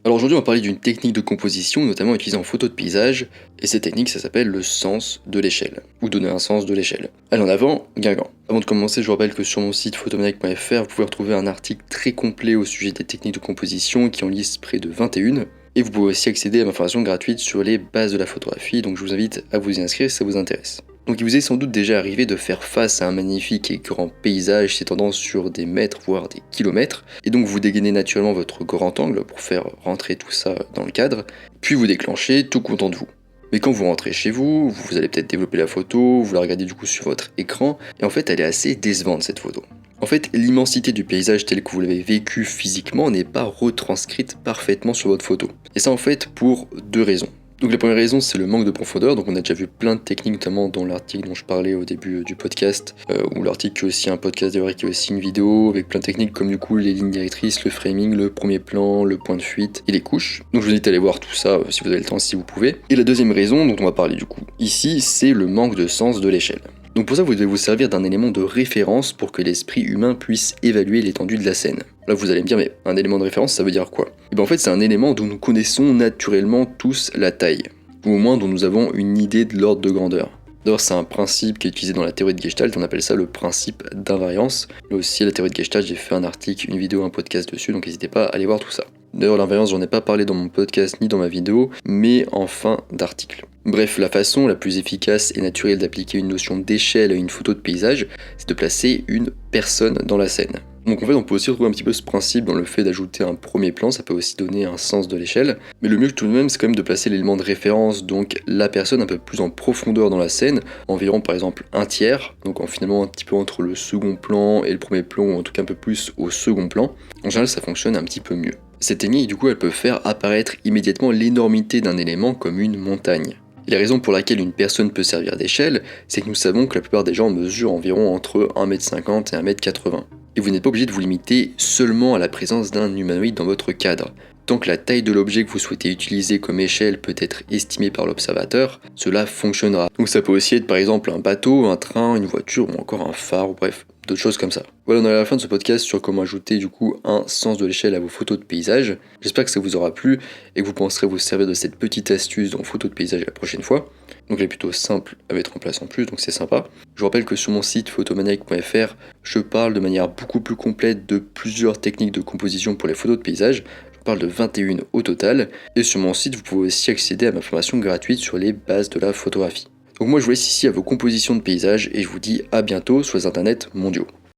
Alors aujourd'hui on va parler d'une technique de composition notamment utilisée en photo de paysage, et cette technique ça s'appelle le sens de l'échelle, ou donner un sens de l'échelle. Allez en avant, Guingamp. Avant de commencer je vous rappelle que sur mon site photomaniac.fr vous pouvez retrouver un article très complet au sujet des techniques de composition qui en liste près de 21, et vous pouvez aussi accéder à ma formation gratuite sur les bases de la photographie, donc je vous invite à vous y inscrire si ça vous intéresse. Donc il vous est sans doute déjà arrivé de faire face à un magnifique et grand paysage s'étendant sur des mètres voire des kilomètres, et donc vous dégainez naturellement votre grand angle pour faire rentrer tout ça dans le cadre, puis vous déclenchez tout content de vous. Mais quand vous rentrez chez vous, vous allez peut-être développer la photo, vous la regardez du coup sur votre écran, et en fait elle est assez décevante cette photo. En fait, l'immensité du paysage tel que vous l'avez vécu physiquement n'est pas retranscrite parfaitement sur votre photo. Et ça en fait pour deux raisons. Donc la première raison c'est le manque de profondeur, donc on a déjà vu plein de techniques notamment dans l'article dont je parlais au début du podcast, ou l'article qui est aussi un podcast d'ailleurs qui est aussi une vidéo avec plein de techniques comme du coup les lignes directrices, le framing, le premier plan, le point de fuite et les couches. Donc je vous invite à aller voir tout ça si vous avez le temps, si vous pouvez. Et la deuxième raison dont on va parler du coup ici c'est le manque de sens de l'échelle. Donc pour ça vous devez vous servir d'un élément de référence pour que l'esprit humain puisse évaluer l'étendue de la scène. Là vous allez me dire mais un élément de référence ça veut dire quoi ? Et bien en fait c'est un élément dont nous connaissons naturellement tous la taille, ou au moins dont nous avons une idée de l'ordre de grandeur. D'ailleurs c'est un principe qui est utilisé dans la théorie de Gestalt, on appelle ça le principe d'invariance. Là aussi la théorie de Gestalt j'ai fait un article, une vidéo, un podcast dessus, donc n'hésitez pas à aller voir tout ça. D'ailleurs l'invariance j'en ai pas parlé dans mon podcast ni dans ma vidéo, mais en fin d'article. Bref, la façon la plus efficace et naturelle d'appliquer une notion d'échelle à une photo de paysage, c'est de placer une personne dans la scène. Donc en fait on peut aussi retrouver un petit peu ce principe dans le fait d'ajouter un premier plan, ça peut aussi donner un sens de l'échelle, mais le mieux tout de même c'est quand même de placer l'élément de référence, donc la personne un peu plus en profondeur dans la scène, environ par exemple un tiers, donc finalement un petit peu entre le second plan et le premier plan, ou en tout cas un peu plus au second plan. En général ça fonctionne un petit peu mieux. Cette technique du coup elle peut faire apparaître immédiatement l'énormité d'un élément comme une montagne. La raison pour laquelle une personne peut servir d'échelle, c'est que nous savons que la plupart des gens mesurent environ entre 1m50 et 1m80. Et vous n'êtes pas obligé de vous limiter seulement à la présence d'un humanoïde dans votre cadre. Tant que la taille de l'objet que vous souhaitez utiliser comme échelle peut être estimée par l'observateur, cela fonctionnera. Donc ça peut aussi être par exemple un bateau, un train, une voiture ou encore un phare, ou bref, d'autres choses comme ça. Voilà, on est à la fin de ce podcast sur comment ajouter du coup un sens de l'échelle à vos photos de paysage. J'espère que ça vous aura plu et que vous penserez vous servir de cette petite astuce dans photos de paysage la prochaine fois. Donc elle est plutôt simple à mettre en place en plus, donc c'est sympa. Je vous rappelle que sur mon site photomaniac.fr, je parle de manière beaucoup plus complète de plusieurs techniques de composition pour les photos de paysage. Je parle de 21 au total. Et sur mon site, vous pouvez aussi accéder à ma formation gratuite sur les bases de la photographie. Donc moi je vous laisse ici à vos compositions de paysage et je vous dis à bientôt sur les internets mondiaux.